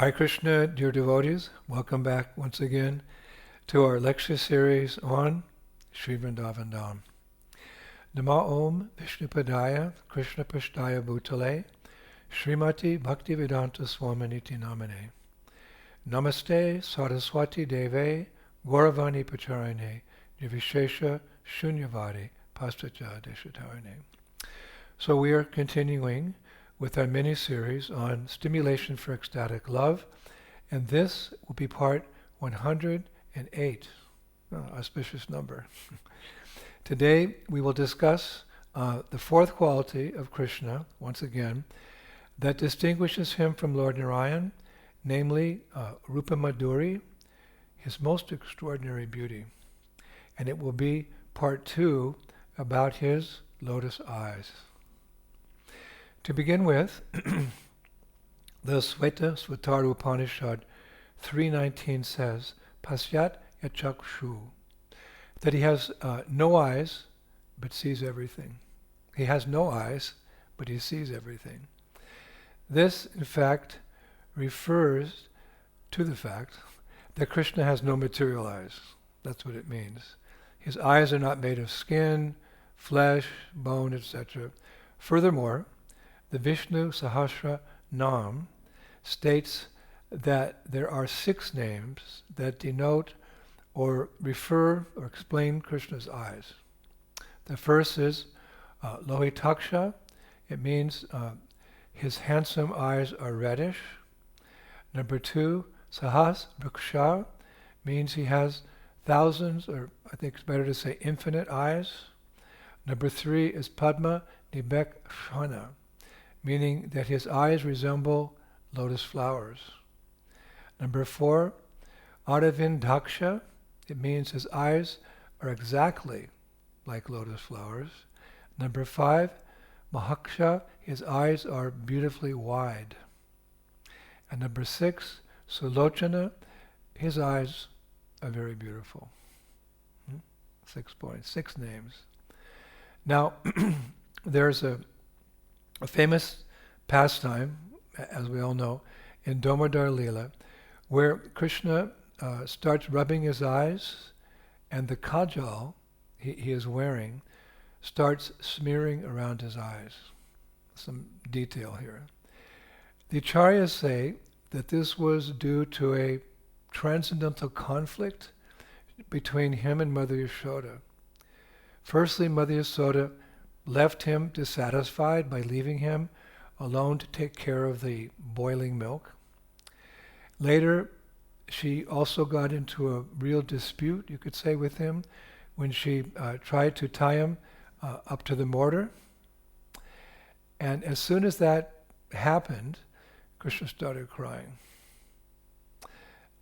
Hare Krishna, dear devotees. Welcome back once again to our lecture series on Sri Vrindavan Dham. Nama Om Vishnupadaya Krishna Pashtaya Bhutale Srimati Bhaktivedanta Swaminiti Namane Namaste Saraswati Deve Gauravani Pacharine Nirvishesha Shunyavadi Pastacha Deshatarine. So we are continuing with our mini-series on Stimulation for Ecstatic Love, and this will be part 108, auspicious number. Today we will discuss the fourth quality of Krishna, once again, that distinguishes him from Lord Narayan, namely Rupa Madhuri, his most extraordinary beauty. And it will be part 2 about his lotus eyes. To begin with, the Svetara Upanishad 3.19 says, Pasyat yachakshu, that he has no eyes, but sees everything. He has no eyes, but he sees everything. This, in fact, refers to the fact that Krishna has no material eyes. That's what it means. His eyes are not made of skin, flesh, bone, etc. Furthermore, the Vishnu Sahasra Nam states that there are 6 names that denote or refer or explain Krishna's eyes. The first is Lohitaksha. It means his handsome eyes are reddish. Number 2, Sahas Vriksha, means he has thousands, or I think it's better to say infinite eyes. Number 3 is Padma Nibek Shana, meaning that his eyes resemble lotus flowers. Number 4, Aravindaksha, it means his eyes are exactly like lotus flowers. Number 5, Mahaksha, his eyes are beautifully wide. And number 6, Sulochana, his eyes are very beautiful. 6 points, 6 names. Now, there's a famous pastime, as we all know, in Damodar Leela, where Krishna starts rubbing his eyes, and the kajal he is wearing starts smearing around his eyes. Some detail here. The acharyas say that this was due to a transcendental conflict between him and Mother Yashoda. Firstly, Mother Yashoda left him dissatisfied by leaving him alone to take care of the boiling milk. Later, she also got into a real dispute, you could say, with him when she tried to tie him up to the mortar. And as soon as that happened, Krishna started crying.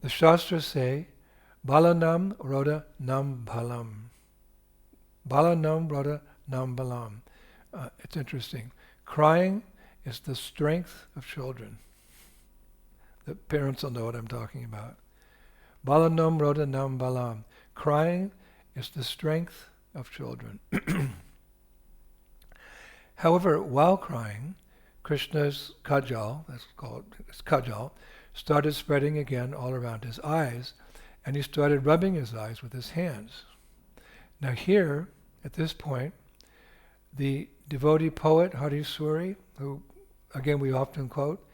The Shastras say, Balanam Roda Nam Balam. Balanam Roda Nam Balam. It's interesting. Crying is the strength of children. The parents will know what I'm talking about. Balanam Roda Nam Balam. Crying is the strength of children. However, while crying, Krishna's kajal, that's called his kajal, started spreading again all around his eyes, and he started rubbing his eyes with his hands. Now here, at this point, the devotee poet Harisuri, who again we often quote,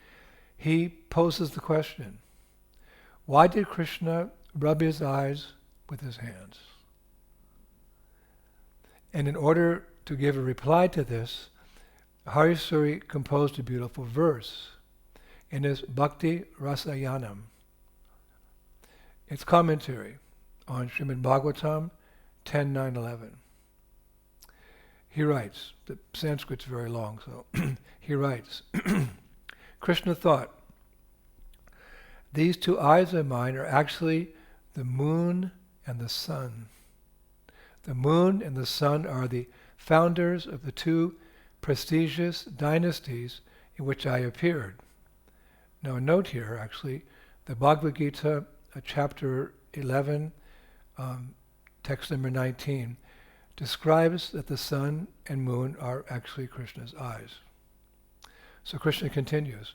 he poses the question, why did Krishna rub his eyes with his hands? And in order to give a reply to this, Harisuri composed a beautiful verse in his Bhakti Rasayanam. It's commentary on Srimad Bhagavatam 10.9.11. He writes, the Sanskrit's very long, so he writes, Krishna thought, these 2 eyes of mine are actually the moon and the sun. The moon and the sun are the founders of the 2 prestigious dynasties in which I appeared. Now a note here, actually, the Bhagavad Gita, chapter 11, text number 19, describes that the sun and moon are actually Krishna's eyes. So Krishna continues,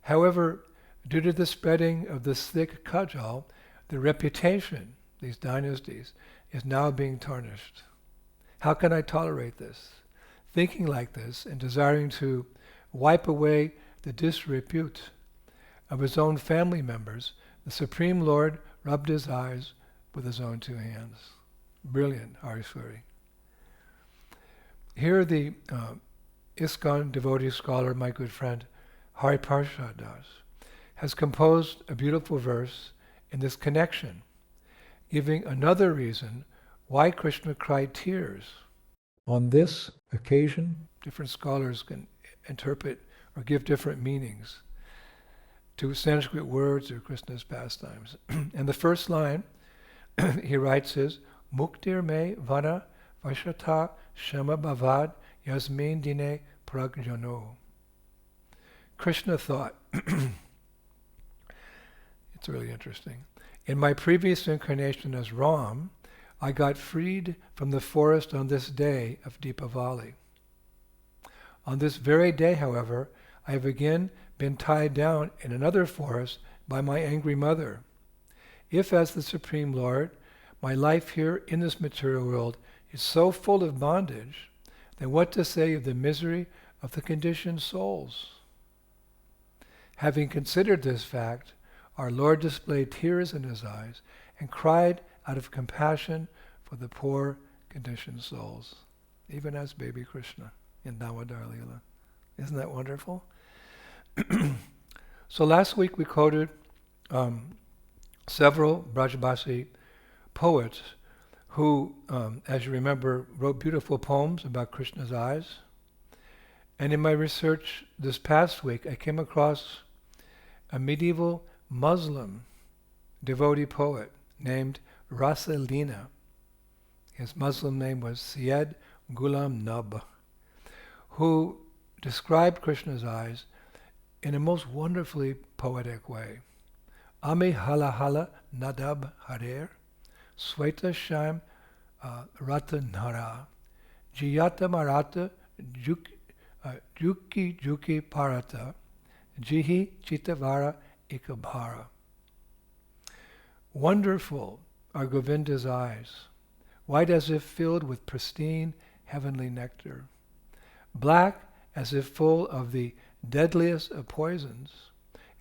however, Due to the spreading of this thick kajal, the reputation, these dynasties, is now being tarnished. How can I tolerate this? Thinking like this and desiring to wipe away the disrepute of his own family members, the Supreme Lord rubbed his eyes with his own two hands. Brilliant, Hariswari. Here the ISKCON devotee scholar, my good friend, Hari Parshad Das, has composed a beautiful verse in this connection, giving another reason why Krishna cried tears. On this occasion, different scholars can interpret or give different meanings to Sanskrit words or Krishna's pastimes. And the first line he writes is, Muktir me vana vashata shama bhavad yasmin dine pragjano. Krishna thought, it's really interesting, in my previous incarnation as Ram, I got freed from the forest on this day of Deepavali. On this very day, however, I have again been tied down in another forest by my angry mother. If, as the Supreme Lord, my life here in this material world is so full of bondage, then what to say of the misery of the conditioned souls? Having considered this fact, our Lord displayed tears in his eyes and cried out of compassion for the poor conditioned souls, even as baby Krishna in Damodar Leela. Isn't that wonderful? So last week we quoted several Brajbasi poets who, as you remember, wrote beautiful poems about Krishna's eyes. And in my research this past week, I came across a medieval Muslim devotee poet named Rasalina. His Muslim name was Syed Ghulam Nab, who described Krishna's eyes in a most wonderfully poetic way. Ame hala hala nadab harer, sweta sham rata nara, jiyata marata juki juki parata, jihi chitavara ikabhara. Wonderful are Govinda's eyes, white as if filled with pristine heavenly nectar, black as if full of the deadliest of poisons,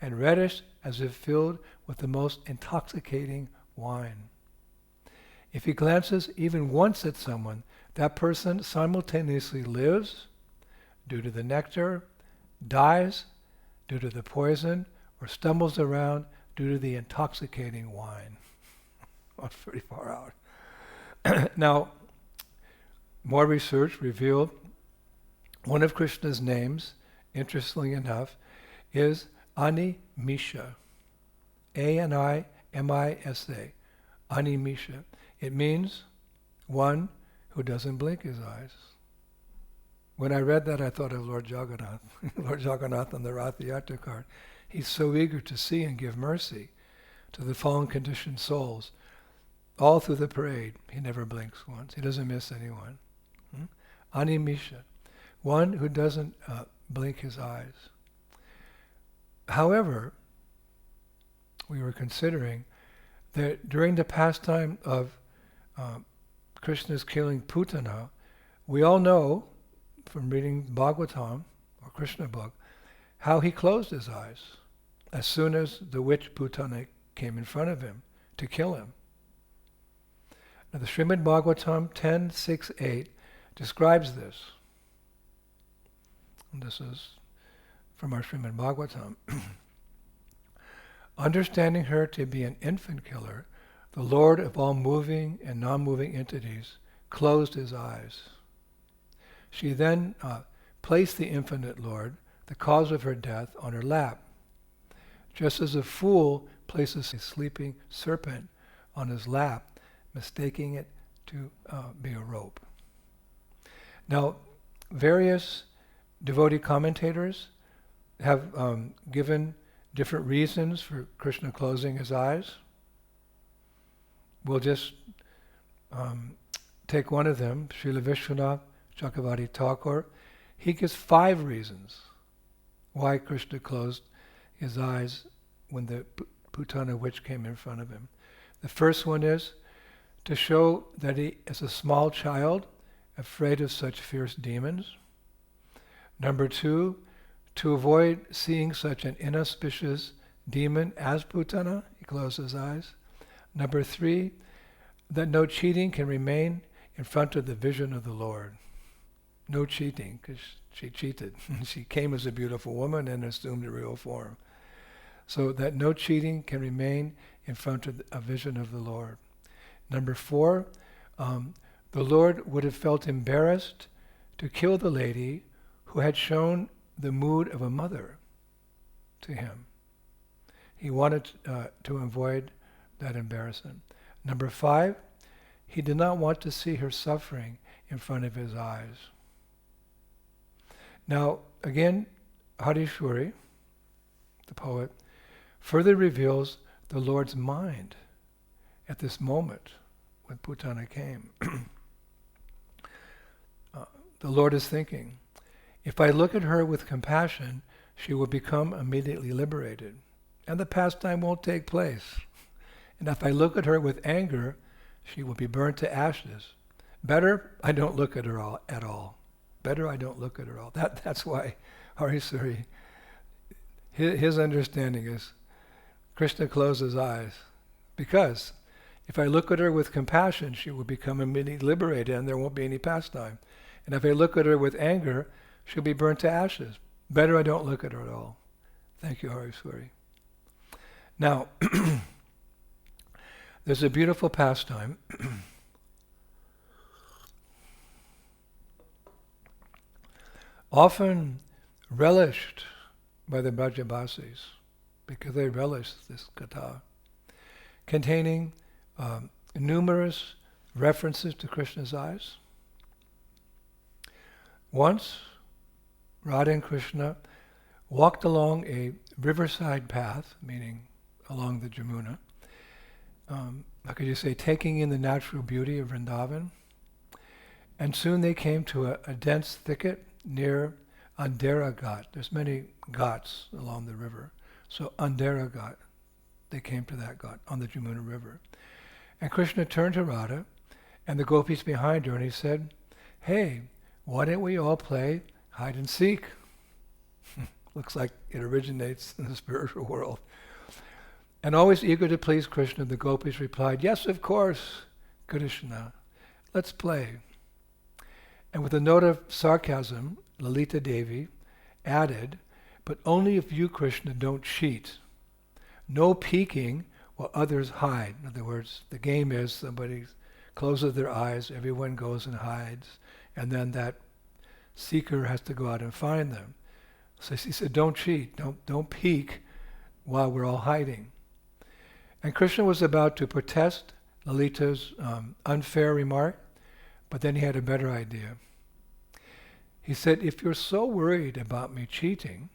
and reddish as if filled with the most intoxicating wine. If he glances even once at someone, that person simultaneously lives due to the nectar, dies due to the poison, or stumbles around due to the intoxicating wine. That's pretty far out. Now, more research revealed one of Krishna's names, interestingly enough, is Animisha. A-N-I-M-I-S-A. Animisha. It means one who doesn't blink his eyes. When I read that, I thought of Lord Jagannath. Lord Jagannath on the Rath Yatra card. He's so eager to see and give mercy to the fallen conditioned souls. All through the parade, he never blinks once. He doesn't miss anyone. Animisha. One who doesn't blink his eyes. However, we were considering that during the pastime of Krishna's killing Putana, we all know from reading Bhagavatam, or Krishna book, how he closed his eyes as soon as the witch Putana came in front of him to kill him. Now the Srimad Bhagavatam 10.6.8 describes this. And this is from our Srimad Bhagavatam. Understanding her to be an infant killer, the Lord of all moving and non-moving entities closed his eyes. She then placed the infinite Lord, the cause of her death, on her lap, just as a fool places a sleeping serpent on his lap, mistaking it to be a rope. Now, various devotee commentators have given different reasons for Krishna closing his eyes. We'll just take one of them, Srila Vishwanath Chakravarti Thakur. He gives 5 reasons why Krishna closed his eyes when the Putana witch came in front of him. The first one is to show that he is a small child, afraid of such fierce demons. Number 2, to avoid seeing such an inauspicious demon as Putana, he closed his eyes. Number 3, that no cheating can remain in front of the vision of the Lord. No cheating, because she cheated. She came as a beautiful woman and assumed a real form. So that no cheating can remain in front of a vision of the Lord. Number 4, the Lord would have felt embarrassed to kill the lady who had shown the mood of a mother to him. He wanted to avoid that embarrassment. Number 5, he did not want to see her suffering in front of his eyes. Now, again, Harishwari, the poet, further reveals the Lord's mind at this moment when Putana came. The Lord is thinking, if I look at her with compassion, she will become immediately liberated, and the pastime won't take place. And if I look at her with anger, she will be burnt to ashes. Better I don't look at her at all. Better I don't look at her all. That's why Harisuri, his understanding is Krishna closed his eyes, because if I look at her with compassion, she will become immediately liberated and there won't be any pastime. And if I look at her with anger, she'll be burnt to ashes. Better I don't look at her at all. Thank you, Harisuri. Now, there's a beautiful pastime often relished by the Brajabasis, because they relish this katha, containing numerous references to Krishna's eyes. Once, Radha and Krishna walked along a riverside path, meaning along the Jamuna, how could you say, taking in the natural beauty of Vrindavan. And soon they came to a dense thicket near Andhera Ghat. There's many ghats along the river. So Andhera Ghat, they came to that ghat on the Jamuna River. And Krishna turned to Radha and the gopis behind her and he said, hey, why don't we all play hide and seek? Looks like it originates in the spiritual world. And always eager to please Krishna, the gopis replied, yes, of course, Krishna, let's play. And with a note of sarcasm, Lalita Devi added, but only if you, Krishna, don't cheat. No peeking while others hide. In other words, the game is somebody closes their eyes, everyone goes and hides, and then that seeker has to go out and find them. So he said, don't cheat, don't peek while we're all hiding. And Krishna was about to protest Lalita's unfair remark, but then he had a better idea. He said, if you're so worried about me cheating,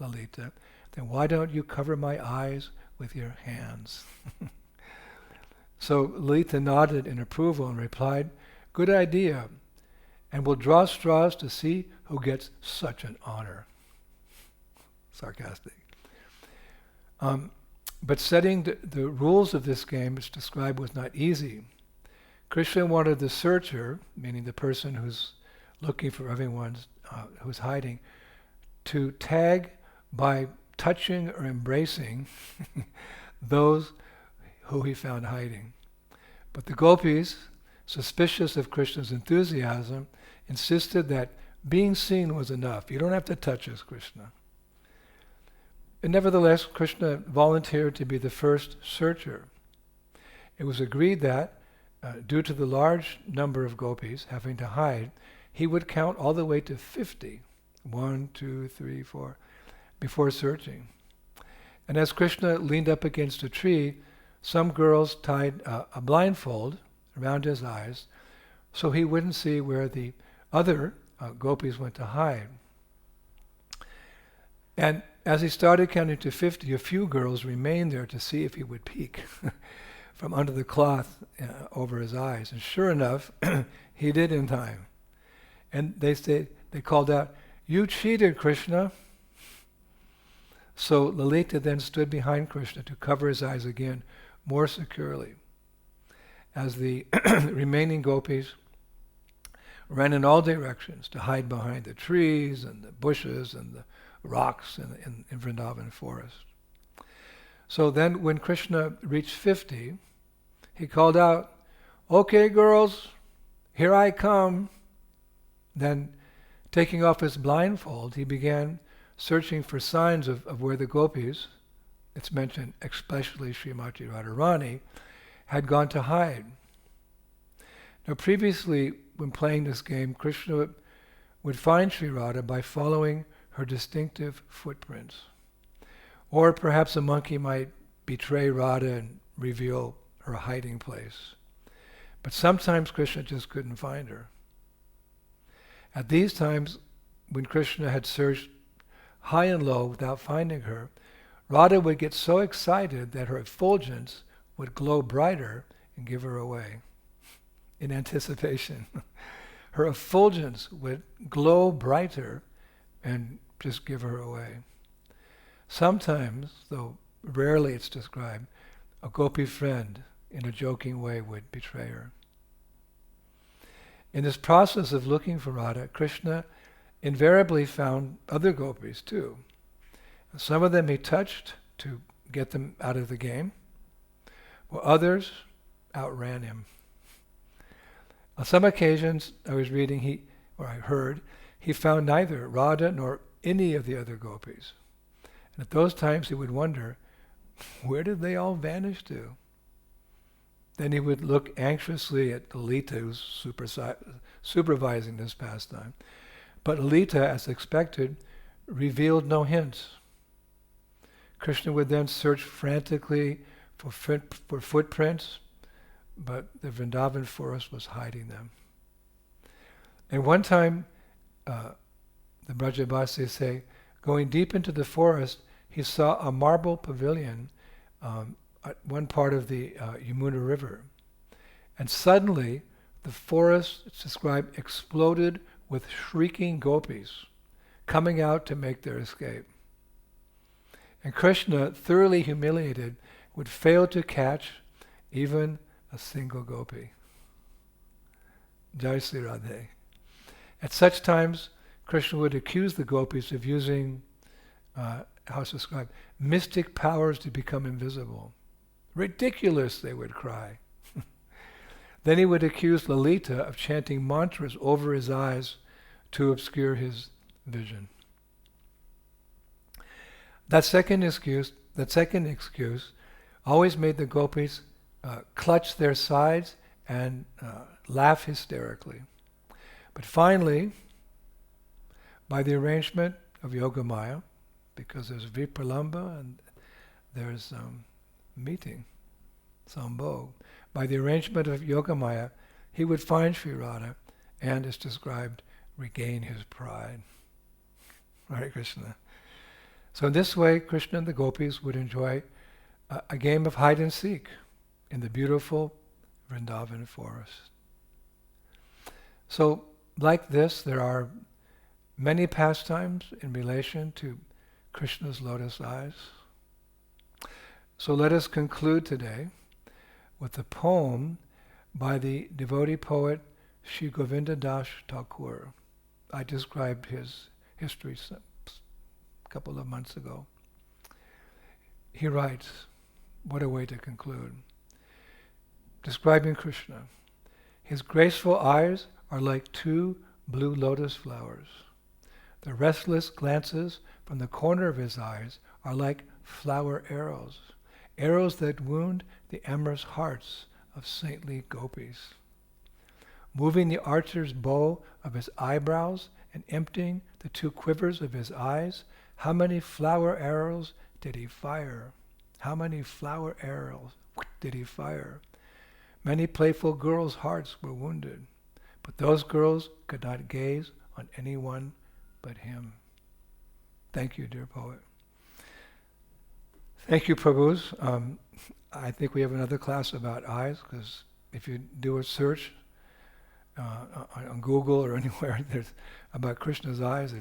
Lalita, then why don't you cover my eyes with your hands? So Lalita nodded in approval and replied, good idea, and we'll draw straws to see who gets such an honor. Sarcastic. But setting the rules of this game, as described, was not easy. Krishna wanted the searcher, meaning the person who's looking for everyone who's hiding, to tag by touching or embracing those who he found hiding. But the gopis, suspicious of Krishna's enthusiasm, insisted that being seen was enough. You don't have to touch us, Krishna. And nevertheless, Krishna volunteered to be the first searcher. It was agreed that, due to the large number of gopis having to hide, he would count all the way to 50, 1, 2, 3, 4, before searching. And as Krishna leaned up against a tree, some girls tied a blindfold around his eyes so he wouldn't see where the other gopis went to hide. And as he started counting to 50, a few girls remained there to see if he would peek from under the cloth over his eyes. And sure enough, he did in time. And they called out, "You cheated, Krishna." So Lalita then stood behind Krishna to cover his eyes again more securely, as the remaining gopis ran in all directions to hide behind the trees and the bushes and the rocks in Vrindavan forest. So then when Krishna reached 50, he called out, "Okay, girls, here I come." Then, taking off his blindfold, he began searching for signs of where the gopis, it's mentioned especially Srimati Radharani, had gone to hide. Now previously, when playing this game, Krishna would find Sri Radha by following her distinctive footprints. Or perhaps a monkey might betray Radha and reveal her hiding place. But sometimes Krishna just couldn't find her. At these times, when Krishna had searched high and low without finding her, Radha would get so excited that her effulgence would glow brighter and give her away. In anticipation. Her effulgence would glow brighter and just give her away. Sometimes, though rarely it's described, a gopi friend in a joking way would betray her. In this process of looking for Radha, Krishna invariably found other gopis too. Some of them he touched to get them out of the game, while others outran him. On some occasions, I was reading, I heard, he found neither Radha nor any of the other gopis. And at those times he would wonder, where did they all vanish to? Then he would look anxiously at Lalita, who's supervising this pastime. But Lalita, as expected, revealed no hints. Krishna would then search frantically for footprints, but the Vrindavan forest was hiding them. And one time, the Brajavasis say, going deep into the forest, he saw a marble pavilion at one part of the Yamuna River. And suddenly, the forest, it's described, exploded with shrieking gopis coming out to make their escape. And Krishna, thoroughly humiliated, would fail to catch even a single gopi. Jai Sri Radhe. At such times, Krishna would accuse the gopis of using, how it's described, mystic powers to become invisible. Ridiculous, they would cry. Then he would accuse Lalita of chanting mantras over his eyes to obscure his vision. That second excuse always made the gopis clutch their sides and laugh hysterically. But finally, by the arrangement of Yogamaya, because there's Vipralamba and there's meeting, Sambhog, by the arrangement of Yogamaya, he would find Sri Radha and, as described, regain his pride. Hare Krishna. So in this way, Krishna and the gopis would enjoy a game of hide and seek in the beautiful Vrindavan forest. So, like this, there are many pastimes in relation to Krishna's lotus eyes. So let us conclude today with a poem by the devotee poet Sri Govinda Das Thakur. I described his history a couple of months ago. He writes, what a way to conclude. Describing Krishna, his graceful eyes are like two blue lotus flowers. The restless glances from the corner of his eyes are like flower arrows, arrows that wound the amorous hearts of saintly gopis. Moving the archer's bow of his eyebrows and emptying the two quivers of his eyes, how many flower arrows did he fire? How many flower arrows did he fire? Many playful girls' hearts were wounded, but those girls could not gaze on anyone but him. Thank you, dear poet. Thank you, Prabhus. I think we have another class about eyes, because if you do a search on Google or anywhere about Krishna's eyes,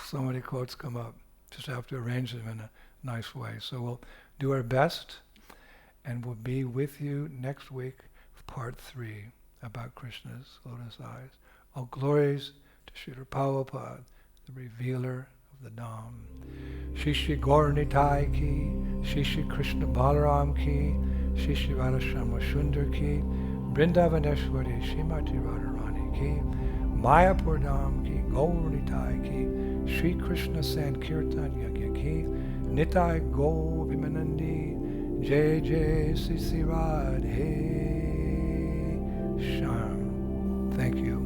so many quotes come up. Just have to arrange them in a nice way. So we'll do our best, and we'll be with you next week for part 3 about Krishna's lotus eyes. All glories to Srila Prabhupada, the revealer of the Dham. Shri Shri Gaur Nitai ki, Shri Shri Krishna Balaram ki, Shri Shri Radharashama Sundar ki, Vrindavaneshwari Srimati Radharani ki, Mayapur Dham ki, Gaur Nitai ki, Shri Krishna Sankirtan Yagya ki, Nitai Govimanandi, Jai Jai Sri Sri Radhe Shyam. Thank you.